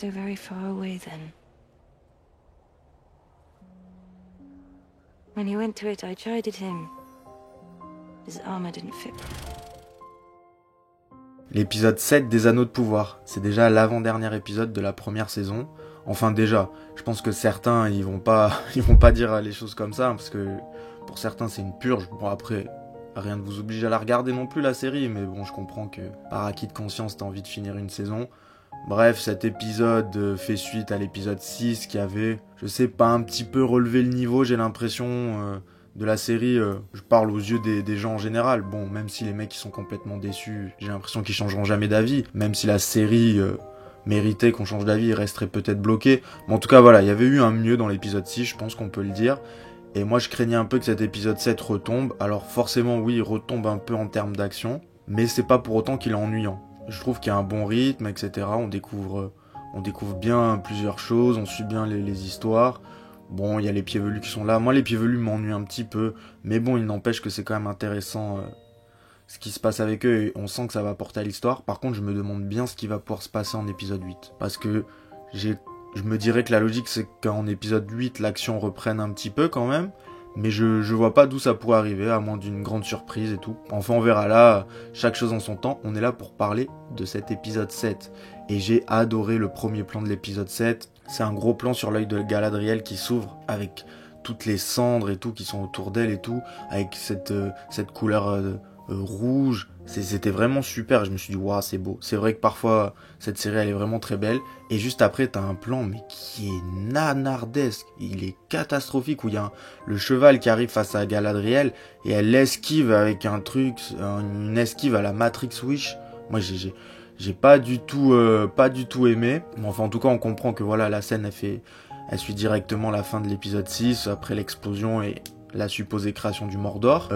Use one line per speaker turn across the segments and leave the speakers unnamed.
so very far away then. When he went to it, I chided him. His armor didn't fit.
L'épisode 7 des Anneaux de Pouvoir, c'est déjà l'avant-dernier épisode de la première saison. Enfin déjà, je pense que certains ils vont pas dire les choses comme ça, hein, parce que pour certains c'est une purge. Bon après, rien ne vous oblige à la regarder non plus la série, mais bon je comprends que par acquis de conscience t'as envie de finir une saison. Bref, cet épisode fait suite à l'épisode 6 qui avait, je sais pas, un petit peu relevé le niveau, j'ai l'impression, de la série. Je parle aux yeux des gens en général. Bon, même si les mecs ils sont complètement déçus, j'ai l'impression qu'ils changeront jamais d'avis. Même si la série méritait qu'on change d'avis, ils resteraient peut-être bloqués. Mais en tout cas, voilà, il y avait eu un mieux dans l'épisode 6, je pense qu'on peut le dire. Et moi, je craignais un peu que cet épisode 7 retombe. Alors forcément, oui, il retombe un peu en termes d'action, mais c'est pas pour autant qu'il est ennuyant. Je trouve qu'il y a un bon rythme, etc. On découvre bien plusieurs choses, on suit bien les histoires. Bon, il y a les pieds velus qui sont là. Moi, les pieds velus m'ennuient un petit peu, mais bon, il n'empêche que c'est quand même intéressant ce qui se passe avec eux, et on sent que ça va apporter à l'histoire. Par contre, je me demande bien ce qui va pouvoir se passer en épisode 8. Parce que je me dirais que la logique, c'est qu'en épisode 8, l'action reprenne un petit peu quand même. Mais je vois pas d'où ça pourrait arriver, à moins d'une grande surprise et tout. Enfin, on verra là, chaque chose en son temps. On est là pour parler de cet épisode 7. Et j'ai adoré le premier plan de l'épisode 7. C'est un gros plan sur l'œil de Galadriel qui s'ouvre avec toutes les cendres et tout qui sont autour d'elle et tout, avec cette couleur rouge. C'était vraiment super. Je me suis dit, waouh, c'est beau. C'est vrai que parfois, cette série, elle est vraiment très belle. Et juste après, t'as un plan, mais qui est nanardesque. Il est catastrophique, où il y a le cheval qui arrive face à Galadriel, et elle l'esquive avec une esquive à la Matrix Wish. Moi, j'ai pas du tout aimé. Mais enfin, en tout cas, on comprend que voilà, la scène, elle suit directement la fin de l'épisode 6, après l'explosion et la supposée création du Mordor.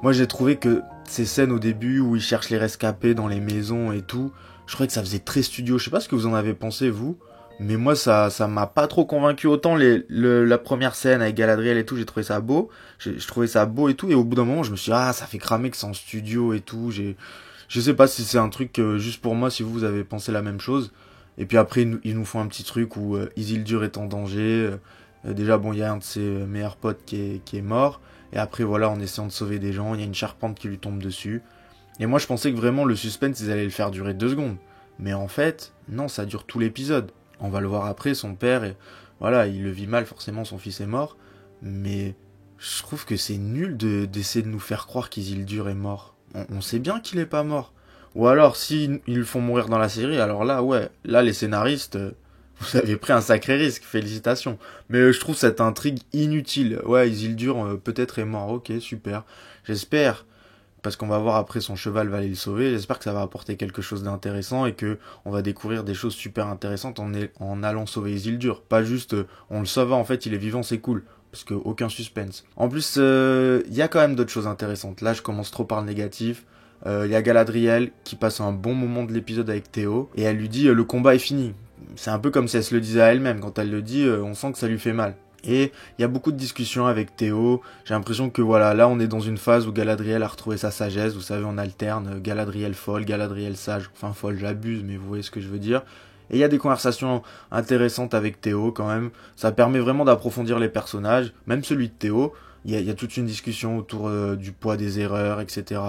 Moi, j'ai trouvé que ces scènes au début où ils cherchent les rescapés dans les maisons et tout, je trouvais que ça faisait très studio. Je sais pas ce que vous en avez pensé, vous, mais moi, ça m'a pas trop convaincu. Autant la première scène avec Galadriel et tout, j'ai trouvé ça beau. Je trouvais ça beau et tout, et au bout d'un moment, je me suis dit, ah, ça fait cramer que c'est en studio et tout. Je sais pas si c'est un truc juste pour moi, si vous avez pensé la même chose. Et puis après, ils nous font un petit truc où Isildur est en danger. Déjà, bon, il y a un de ses meilleurs potes qui est mort. Et après, voilà, en essayant de sauver des gens, il y a une charpente qui lui tombe dessus. Et moi, je pensais que vraiment, le suspense, ils allaient le faire durer 2 secondes. Mais en fait, non, ça dure tout l'épisode. On va le voir après, son père, et voilà, il le vit mal, forcément, son fils est mort. Mais je trouve que c'est nul d'essayer de nous faire croire qu'Isildur est mort. On sait bien qu'il est pas mort. Ou alors, si ils le font mourir dans la série, alors là, ouais, là, les scénaristes, vous avez pris un sacré risque, félicitations. Mais je trouve cette intrigue inutile. Ouais, Isildur peut-être est mort, ok, super. J'espère, parce qu'on va voir après son cheval va aller le sauver, j'espère que ça va apporter quelque chose d'intéressant et que on va découvrir des choses super intéressantes en allant sauver Isildur. Pas juste, on le sauve, en fait, il est vivant, c'est cool. Parce que aucun suspense. En plus, y a quand même d'autres choses intéressantes. Là, je commence trop par le négatif. Y a Galadriel qui passe un bon moment de l'épisode avec Théo et elle lui dit le combat est fini. C'est un peu comme si elle se le disait à elle-même. Quand elle le dit, on sent que ça lui fait mal. Et il y a beaucoup de discussions avec Théo. J'ai l'impression que voilà, là on est dans une phase où Galadriel a retrouvé sa sagesse. Vous savez, on alterne Galadriel folle, Galadriel sage. Enfin folle, j'abuse, mais vous voyez ce que je veux dire. Et il y a des conversations intéressantes avec Théo quand même. Ça permet vraiment d'approfondir les personnages, même celui de Théo. Il y a toute une discussion autour du poids des erreurs, etc.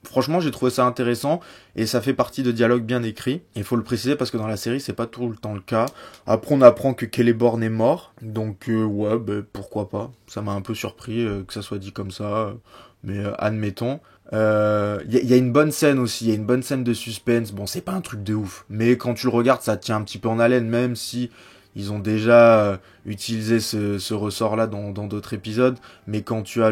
Franchement, j'ai trouvé ça intéressant et ça fait partie de dialogues bien écrits. Il faut le préciser parce que dans la série, c'est pas tout le temps le cas. Après, on apprend que Celeborn est mort, donc ouais, pourquoi pas. Ça m'a un peu surpris que ça soit dit comme ça, mais admettons. Y a une bonne scène aussi, il y a une bonne scène de suspense. Bon, c'est pas un truc de ouf, mais quand tu le regardes, ça te tient un petit peu en haleine, même si ils ont déjà utilisé ce ressort-là dans d'autres épisodes. Mais quand tu as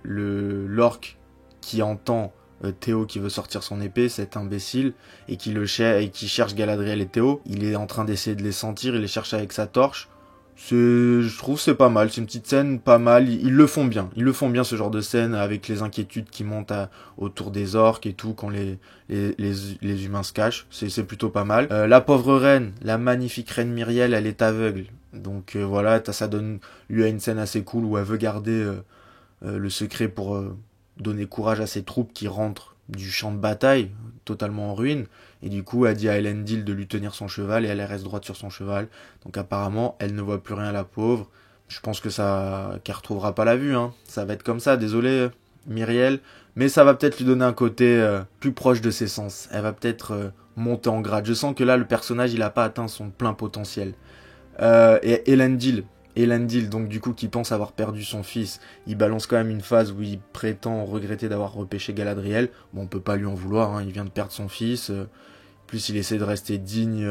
l'orque qui entend Théo qui veut sortir son épée, cet imbécile, et qui cherche Galadriel et Théo, il est en train d'essayer de les sentir, il les cherche avec sa torche. Je trouve c'est pas mal, c'est une petite scène pas mal, ils le font bien. Ils le font bien ce genre de scène avec les inquiétudes qui montent autour des orques et tout quand les humains se cachent. C'est plutôt pas mal. La pauvre reine, la magnifique reine Myriel, elle est aveugle. Donc voilà, ça donne lieu à une scène assez cool où elle veut garder le secret pour donner courage à ses troupes qui rentrent du champ de bataille, totalement en ruine. Et du coup, elle dit à Elendil de lui tenir son cheval et elle reste droite sur son cheval. Donc apparemment, elle ne voit plus rien, la pauvre. Je pense que ça, qu'elle retrouvera pas la vue, hein. Ça va être comme ça, désolé Myriel. Mais ça va peut-être lui donner un côté plus proche de ses sens. Elle va peut-être monter en grade. Je sens que là, le personnage, il a pas atteint son plein potentiel. Et Elendil, donc du coup, qui pense avoir perdu son fils, il balance quand même une phase où il prétend regretter d'avoir repêché Galadriel. Bon, on peut pas lui en vouloir, hein, il vient de perdre son fils. Plus il essaie de rester digne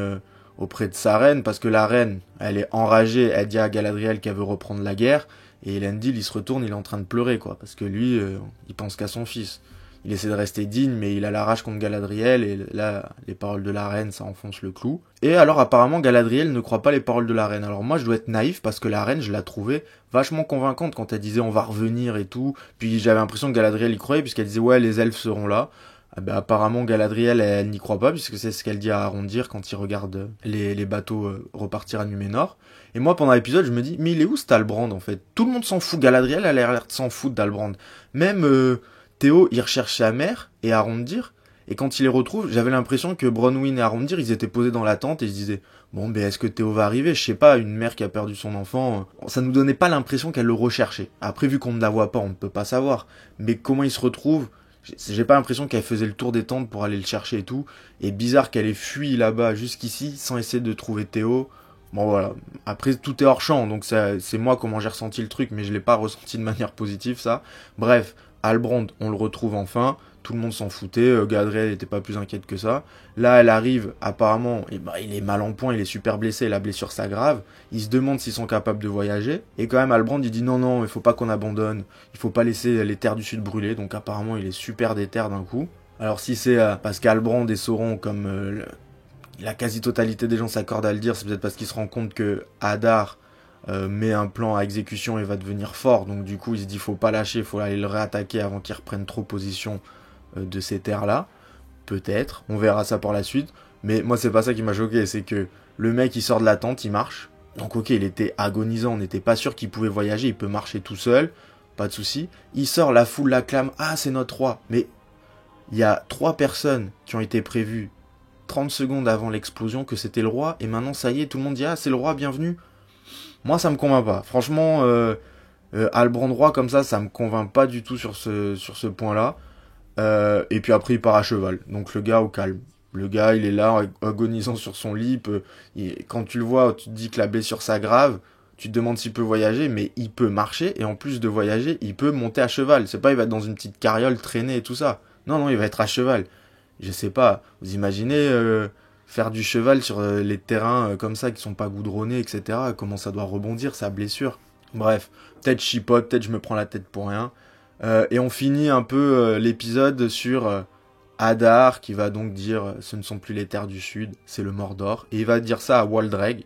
auprès de sa reine, parce que la reine, elle est enragée, elle dit à Galadriel qu'elle veut reprendre la guerre, et Elendil, il se retourne, il est en train de pleurer, quoi, parce que lui, il pense qu'à son fils. Il essaie de rester digne, mais il a la rage contre Galadriel, et là, les paroles de la reine, ça enfonce le clou. Et alors, apparemment, Galadriel ne croit pas les paroles de la reine. Alors moi, je dois être naïf, parce que la reine, je la trouvais vachement convaincante quand elle disait on va revenir et tout. Puis j'avais l'impression que Galadriel y croyait, puisqu'elle disait ouais, les elfes seront là. Ah ben, apparemment, Galadriel, elle n'y croit pas, puisque c'est ce qu'elle dit à Arondir quand il regarde les bateaux repartir à Numénor. Et moi, pendant l'épisode, je me dis, mais il est où cet Halbrand, en fait? Tout le monde s'en fout. Galadriel, elle a l'air de s'en foutre d'Halbrand. Même Théo, il recherche sa mère et Arondir. Et quand il les retrouve, j'avais l'impression que Bronwyn et Arondir, ils étaient posés dans la tente et ils se disaient, bon, ben, est-ce que Théo va arriver? Je sais pas, une mère qui a perdu son enfant, ça nous donnait pas l'impression qu'elle le recherchait. Après, vu qu'on ne la voit pas, on ne peut pas savoir. Mais comment il se retrouve? J'ai pas l'impression qu'elle faisait le tour des tentes pour aller le chercher et tout. Et bizarre qu'elle ait fui là-bas jusqu'ici sans essayer de trouver Théo. Bon voilà. Après tout est hors champ, donc c'est moi comment j'ai ressenti le truc, mais je l'ai pas ressenti de manière positive ça. Bref, Halbrand, on le retrouve enfin. Tout le monde s'en foutait, Galadriel n'était pas plus inquiète que ça. Là, elle arrive, apparemment, et bah, il est mal en point, il est super blessé, la blessure s'aggrave. Il se demande s'ils sont capables de voyager. Et quand même, Halbrand, il dit non, il faut pas qu'on abandonne, il faut pas laisser les terres du sud brûler. Donc apparemment, il est super déter d'un coup. Alors si c'est parce qu'Halbrand et Sauron, comme la quasi-totalité des gens s'accordent à le dire, c'est peut-être parce qu'ils se rendent compte que Hadar met un plan à exécution et va devenir fort. Donc du coup, il se dit faut pas lâcher, faut aller le réattaquer avant qu'il reprenne trop position de ces terres-là. Peut-être, on verra ça par la suite. Mais moi, c'est pas ça qui m'a choqué, c'est que le mec, il sort de la tente, il marche. Donc ok, il était agonisant, on n'était pas sûr qu'il pouvait voyager, il peut marcher tout seul, pas de souci. Il sort, la foule l'acclame, ah c'est notre roi. Mais il y a 3 personnes qui ont été prévues 30 secondes avant l'explosion que c'était le roi, et maintenant ça y est, tout le monde dit ah c'est le roi, bienvenue. Moi ça me convainc pas. Franchement, Halbrand roi comme ça me convainc pas du tout sur ce point-là. Et puis après il part à cheval. Donc le gars au calme. Le gars il est là agonisant sur son lit. Quand tu le vois, tu te dis que la blessure s'aggrave. Tu te demandes s'il peut voyager, mais il peut marcher. Et en plus de voyager, il peut monter à cheval. C'est pas il va être dans une petite carriole traîner et tout ça. Non, il va être à cheval. Je sais pas. Vous imaginez faire du cheval sur les terrains comme ça qui sont pas goudronnés, etc. Comment ça doit rebondir, sa blessure. Bref, peut-être chipote, peut-être je me prends la tête pour rien. Et on finit un peu l'épisode sur Hadar qui va donc dire ce ne sont plus les terres du sud, c'est le Mordor. Et il va dire ça à Waldreg.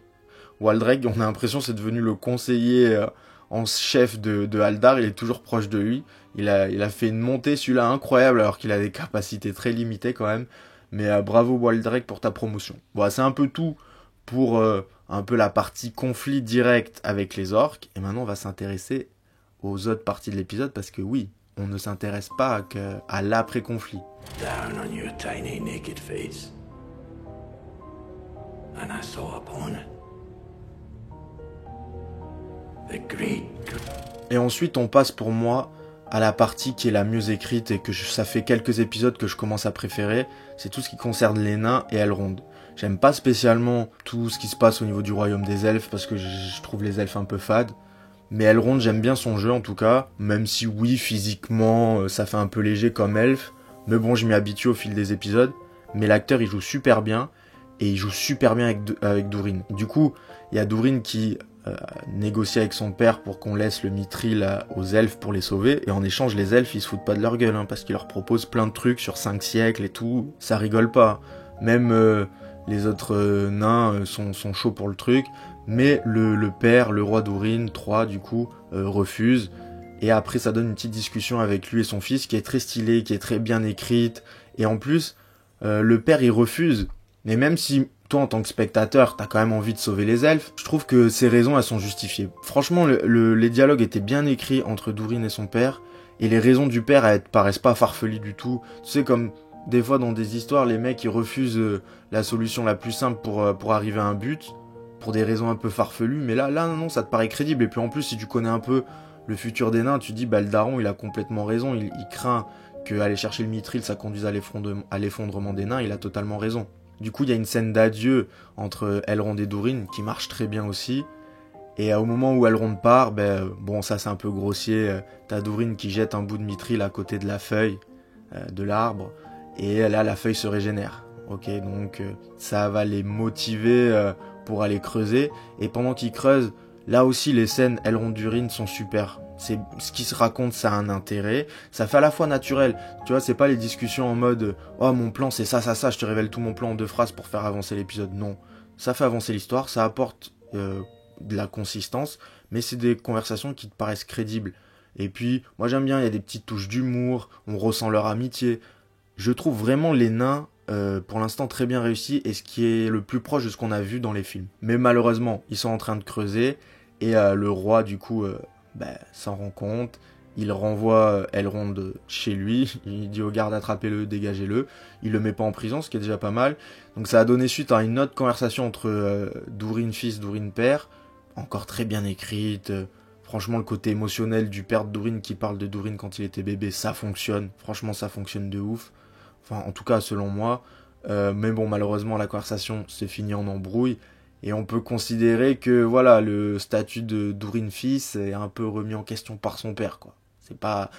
Waldreg, on a l'impression c'est devenu le conseiller en chef de Haldar, il est toujours proche de lui. Il a fait une montée celui-là incroyable alors qu'il a des capacités très limitées quand même. Mais bravo Waldreg pour ta promotion. Bon, c'est un peu tout pour un peu la partie conflit direct avec les orques. Et maintenant on va s'intéresser aux autres parties de l'épisode parce que oui, on ne s'intéresse pas qu'à l'après-conflit.
Down on your tiny naked face, and I saw upon it the great.
Et ensuite on passe pour moi à la partie qui est la mieux écrite et que ça fait quelques épisodes que je commence à préférer, c'est tout ce qui concerne les nains et Elrond. J'aime pas spécialement tout ce qui se passe au niveau du royaume des elfes parce que je trouve les elfes un peu fades. Mais Elrond, j'aime bien son jeu en tout cas, même si oui, physiquement, ça fait un peu léger comme elfe. Mais bon, je m'y habitue au fil des épisodes. Mais l'acteur, il joue super bien, et il joue super bien avec Durin. Du coup, il y a Durin qui négocie avec son père pour qu'on laisse le Mithril aux elfes pour les sauver. Et en échange, les elfes, ils se foutent pas de leur gueule, hein, parce qu'ils leur proposent plein de trucs sur 5 siècles et tout. Ça rigole pas. Même les autres nains sont chauds pour le truc. Mais le père, le roi Durin, 3 du coup, refuse. Et après ça donne une petite discussion avec lui et son fils qui est très stylée, qui est très bien écrite. Et en plus, le père il refuse. Mais même si toi en tant que spectateur, t'as quand même envie de sauver les elfes, je trouve que ses raisons elles sont justifiées. Franchement, les dialogues étaient bien écrits entre Durin et son père. Et les raisons du père, elles paraissent pas farfelues du tout. Tu sais, comme des fois dans des histoires, les mecs, ils refusent la solution la plus simple pour arriver à un but, pour des raisons un peu farfelues. Mais là, non, ça te paraît crédible. Et puis en plus, si tu connais un peu le futur des nains, tu dis, bah le daron, il a complètement raison. Il craint qu'aller chercher le mithril, ça conduise à l'effondrement des nains. Il a totalement raison. Du coup, il y a une scène d'adieu entre Elrond et Durin qui marche très bien aussi. Et au moment où Elrond part, bon, ça c'est un peu grossier. T'as Durin qui jette un bout de mithril à côté de la feuille de l'arbre. Et là, la feuille se régénère. Ok, donc ça va les motiver pour aller creuser. Et pendant qu'ils creusent, là aussi, les scènes Elrond-Durin sont super. C'est ce qui se raconte, ça a un intérêt. Ça fait à la fois naturel. Tu vois, c'est pas les discussions en mode oh mon plan c'est ça, je te révèle tout mon plan en 2 phrases pour faire avancer l'épisode. Non, ça fait avancer l'histoire, ça apporte de la consistance, mais c'est des conversations qui te paraissent crédibles. Et puis, moi j'aime bien, il y a des petites touches d'humour, on ressent leur amitié. Je trouve vraiment les nains, pour l'instant, très bien réussis, et ce qui est le plus proche de ce qu'on a vu dans les films. Mais malheureusement, ils sont en train de creuser, et le roi, du coup, s'en rend compte. Il renvoie Elrond chez lui, il dit aux gardes attrapez-le, dégagez-le. Il le met pas en prison, ce qui est déjà pas mal. Donc ça a donné suite à une autre conversation entre Durin fils, Durin père, encore très bien écrite. Franchement, le côté émotionnel du père de Durin qui parle de Durin quand il était bébé, ça fonctionne. Franchement, ça fonctionne de ouf. Enfin, en tout cas, selon moi. Mais bon, malheureusement, la conversation s'est finie en embrouille. Et on peut considérer que, voilà, le statut de Durin fils est un peu remis en question par son père, quoi. C'est pas...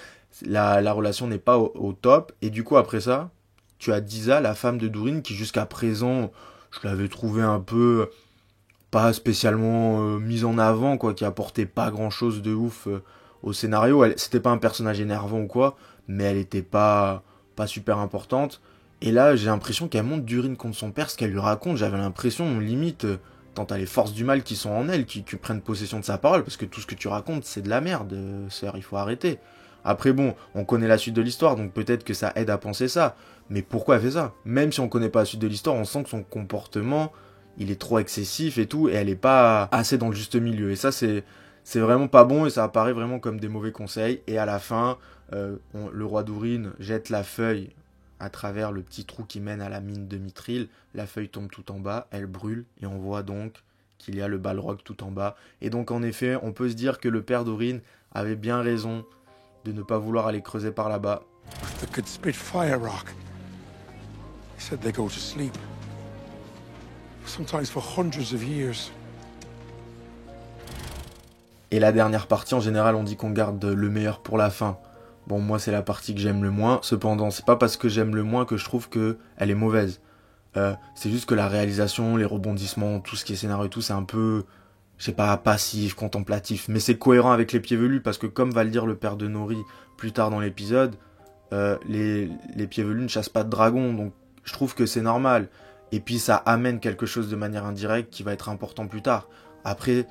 La relation n'est pas au top. Et du coup, après ça, tu as Disa, la femme de Durin, qui jusqu'à présent, je l'avais trouvé un peu... pas spécialement mise en avant, quoi, qui apportait pas grand chose de ouf au scénario. C'était pas un personnage énervant ou quoi, mais elle était pas super importante. Et là, j'ai l'impression qu'elle monte Durin contre son père, ce qu'elle lui raconte. J'avais l'impression, limite, tant t'as les forces du mal qui sont en elle, qui prennent possession de sa parole, parce que tout ce que tu racontes, c'est de la merde, sœur, il faut arrêter. Après bon, on connaît la suite de l'histoire, donc peut-être que ça aide à penser ça. Mais pourquoi elle fait ça? Même si on connaît pas la suite de l'histoire, on sent que son comportement... il est trop excessif et tout, et elle est pas assez dans le juste milieu. Et ça, c'est vraiment pas bon, et ça apparaît vraiment comme des mauvais conseils. Et à la fin, le roi Durin jette la feuille à travers le petit trou qui mène à la mine de mithril. La feuille tombe tout en bas, elle brûle, et on voit donc qu'il y a le Balrog tout en bas. Et donc, en effet, on peut se dire que le père Durin avait bien raison de ne pas vouloir aller creuser par là-bas.
They could spit fire rock. He said they go to sleep. Sometimes for hundreds of years.
Et la dernière partie, en général, on dit qu'on garde le meilleur pour la fin. Bon, moi, c'est la partie que j'aime le moins. Cependant, c'est pas parce que j'aime le moins que je trouve que elle est mauvaise. C'est juste que la réalisation, les rebondissements, tout ce qui est scénario et tout, c'est un peu, je sais pas, passif, contemplatif. Mais c'est cohérent avec les pieds velus, parce que comme va le dire le père de Nori plus tard dans l'épisode, les pieds velus ne chassent pas de dragons. Donc, je trouve que c'est normal. Et puis ça amène quelque chose de manière indirecte qui va être important plus tard. Après,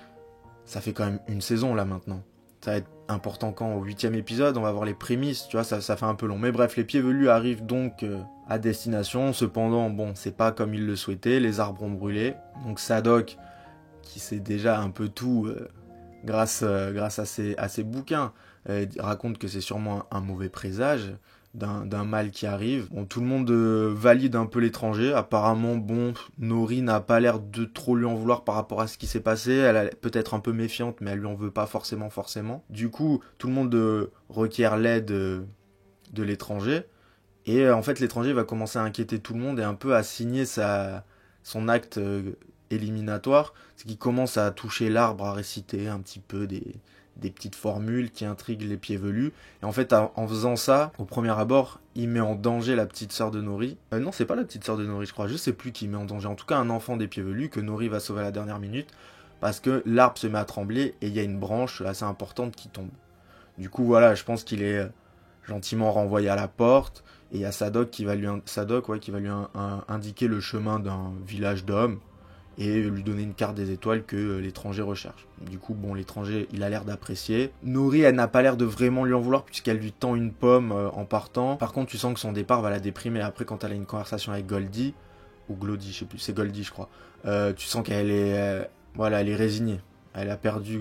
ça fait quand même une saison là maintenant. Ça va être important quand au 8e épisode, on va voir les prémices, tu vois, ça fait un peu long. Mais bref, les pieds velus arrivent donc à destination. Cependant, bon, c'est pas comme ils le souhaitaient, les arbres ont brûlé. Donc Sadok, qui sait déjà un peu tout grâce à ses bouquins, raconte que c'est sûrement un mauvais présage d'un mal qui arrive. Bon, tout le monde valide un peu l'étranger. Apparemment, bon, Nori n'a pas l'air de trop lui en vouloir par rapport à ce qui s'est passé. Elle est peut-être un peu méfiante, mais elle lui en veut pas forcément. Du coup, tout le monde requiert l'aide de l'étranger. Et en fait, l'étranger va commencer à inquiéter tout le monde et un peu à signer son acte éliminatoire. C'est qu'il commence à toucher l'arbre, à réciter un petit peu des petites formules qui intriguent les pieds velus. Et en fait, en faisant ça, au premier abord, il met en danger la petite sœur de Nori. Non, c'est pas la petite sœur de Nori, je crois. Je sais plus qui met en danger. En tout cas, un enfant des pieds velus que Nori va sauver à la dernière minute. Parce que l'arbre se met à trembler et il y a une branche assez importante qui tombe. Du coup, voilà, je pense qu'il est gentiment renvoyé à la porte. Et il y a Sadok qui va lui indiquer le chemin d'un village d'hommes. Et lui donner une carte des étoiles que l'étranger recherche. Du coup, bon, l'étranger, il a l'air d'apprécier. Nori, elle n'a pas l'air de vraiment lui en vouloir, puisqu'elle lui tend une pomme en partant. Par contre, tu sens que son départ va la déprimer. Après, quand elle a une conversation avec ou Glody, je sais plus, c'est Goldie, je crois. Tu sens qu'elle est, elle est résignée. Elle a perdu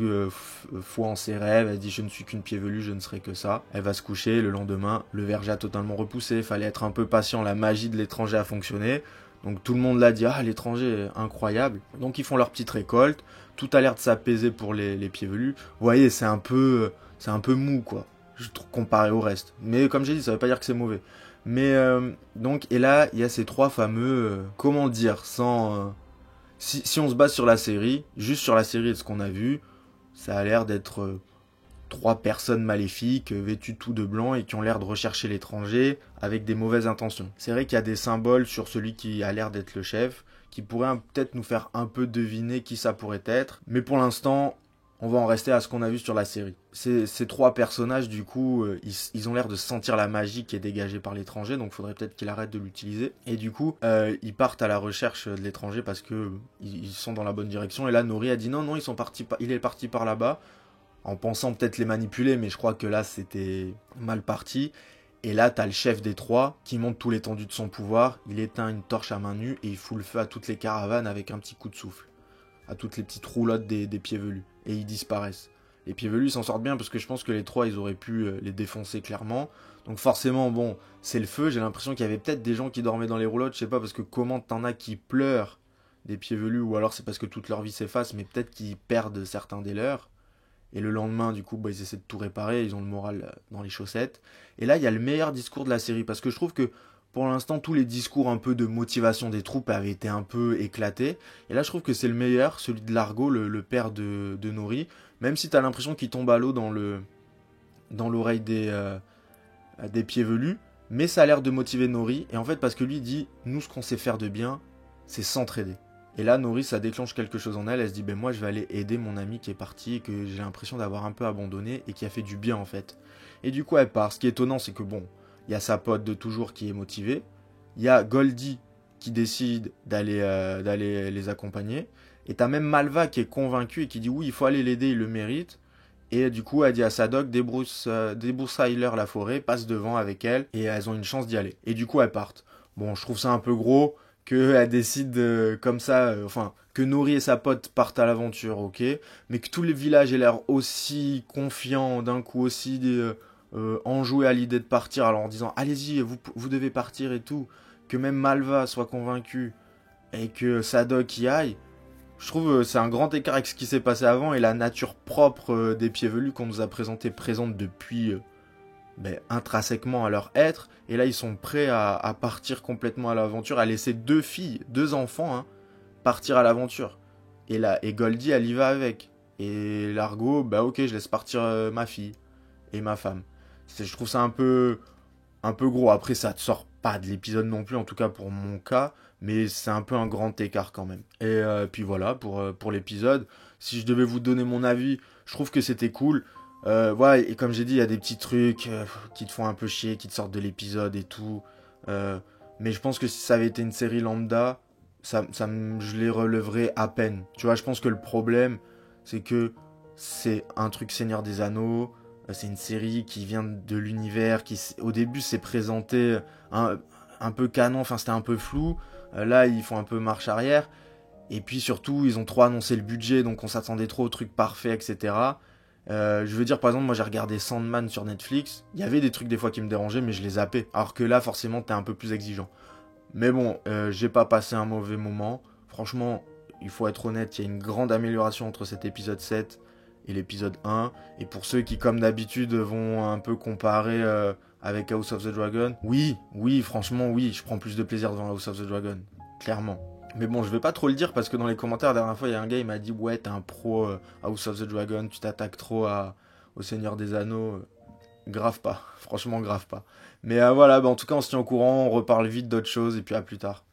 foi en ses rêves, elle dit je ne suis qu'une pied velue, je ne serai que ça. Elle va se coucher, le lendemain, le verger a totalement repoussé, fallait être un peu patient, la magie de l'étranger a fonctionné. Donc tout le monde l'a dit, ah l'étranger est incroyable. Donc ils font leur petite récolte, tout a l'air de s'apaiser pour les pieds velus. Vous voyez, c'est un peu mou quoi, je trouve, comparé au reste. Mais comme j'ai dit, ça veut pas dire que c'est mauvais. Mais donc, et là, il y a ces trois fameux, comment dire, sans... Si on se base sur la série, juste sur la série et ce qu'on a vu, ça a l'air d'être trois personnes maléfiques, vêtues tout de blanc et qui ont l'air de rechercher l'étranger avec des mauvaises intentions. C'est vrai qu'il y a des symboles sur celui qui a l'air d'être le chef, qui pourraient peut-être nous faire un peu deviner qui ça pourrait être. Mais pour l'instant, on va en rester à ce qu'on a vu sur la série. Ces trois personnages, du coup, ils ont l'air de sentir la magie qui est dégagée par l'étranger, donc il faudrait peut-être qu'il arrête de l'utiliser. Et du coup, ils partent à la recherche de l'étranger parce que ils sont dans la bonne direction. Et là, Nori a dit non, il est parti par là-bas, en pensant peut-être les manipuler, mais je crois que là, c'était mal parti. Et là, t'as le chef des trois qui montre tout l'étendue de son pouvoir. Il éteint une torche à main nue et il fout le feu à toutes les caravanes avec un petit coup de souffle. À toutes les petites roulottes des pieds velus. Et ils disparaissent. Les pieds velus s'en sortent bien parce que je pense que les trois, ils auraient pu les défoncer clairement. Donc forcément, bon, c'est le feu. J'ai l'impression qu'il y avait peut-être des gens qui dormaient dans les roulottes. Je sais pas, parce que comment t'en as qui pleurent des pieds velus, ou alors c'est parce que toute leur vie s'efface, mais peut-être qu'ils perdent certains des leurs. Et le lendemain, du coup, bah, ils essaient de tout réparer. Ils ont le moral dans les chaussettes. Et là, il y a le meilleur discours de la série. Parce que je trouve que pour l'instant, tous les discours un peu de motivation des troupes avaient été un peu éclatés. Et là, je trouve que c'est le meilleur, celui de Largo, le père de Nori. Même si t'as l'impression qu'il tombe à l'eau dans l'oreille des pieds velus. Mais ça a l'air de motiver Nori. Et en fait, parce que lui dit, nous, ce qu'on sait faire de bien, c'est s'entraider. Et là, Nori, ça déclenche quelque chose en elle. Elle se dit, ben moi, je vais aller aider mon ami qui est parti et que j'ai l'impression d'avoir un peu abandonné et qui a fait du bien, en fait. Et du coup, elle part. Ce qui est étonnant, c'est que bon... Il y a sa pote de toujours qui est motivée. Il y a Goldie qui décide d'aller les accompagner. Et t'as même Malva qui est convaincue et qui dit oui, il faut aller l'aider, il le mérite. Et du coup, elle dit à Sadok, débroussaille-leur la forêt, passe devant avec elle, et elles ont une chance d'y aller. Et du coup, elles partent. Bon, je trouve ça un peu gros qu'elle décide comme ça, que Nori et sa pote partent à l'aventure, ok. Mais que tout le village ait l'air aussi confiant, d'un coup aussi... enjoué à l'idée de partir, alors en disant allez-y, vous devez partir et tout, que même Malva soit convaincue et que Sadok y aille, je trouve c'est un grand écart avec ce qui s'est passé avant et la nature propre des pieds velus qu'on nous a présenté présente depuis intrinsèquement à leur être, et là ils sont prêts à partir complètement à l'aventure, à laisser deux enfants partir à l'aventure. Et Goldie elle y va avec, et Largo, bah ok, je laisse partir ma fille et ma femme. Je trouve ça un peu gros. Après, ça ne sort pas de l'épisode non plus, en tout cas pour mon cas, mais c'est un peu un grand écart quand même. Et puis voilà, pour l'épisode. Si je devais vous donner mon avis, je trouve que c'était cool. Ouais, et comme j'ai dit, il y a des petits trucs qui te font un peu chier, qui te sortent de l'épisode et tout. Mais je pense que si ça avait été une série lambda, je les releverais à peine. Tu vois, je pense que le problème, c'est que c'est un truc Seigneur des Anneaux. C'est une série qui vient de l'univers, qui au début s'est présenté un peu canon, c'était un peu flou. Là, ils font un peu marche arrière. Et puis surtout, ils ont trop annoncé le budget, donc on s'attendait trop aux trucs parfaits, etc. Je veux dire, par exemple, moi j'ai regardé Sandman sur Netflix. Il y avait des trucs des fois qui me dérangeaient, mais je les zappais. Alors que là, forcément, t'es un peu plus exigeant. Mais bon, j'ai pas passé un mauvais moment. Franchement, il faut être honnête, il y a une grande amélioration entre cet épisode 7 et l'épisode 1, et pour ceux qui comme d'habitude vont un peu comparer avec House of the Dragon, oui, franchement oui, je prends plus de plaisir devant House of the Dragon, clairement. Mais bon, je vais pas trop le dire parce que dans les commentaires, la dernière fois, il y a un gars, il m'a dit ouais, t'es un pro House of the Dragon, tu t'attaques trop au Seigneur des Anneaux. Grave pas, franchement grave pas. Mais voilà, en tout cas on se tient au courant, on reparle vite d'autres choses et puis à plus tard.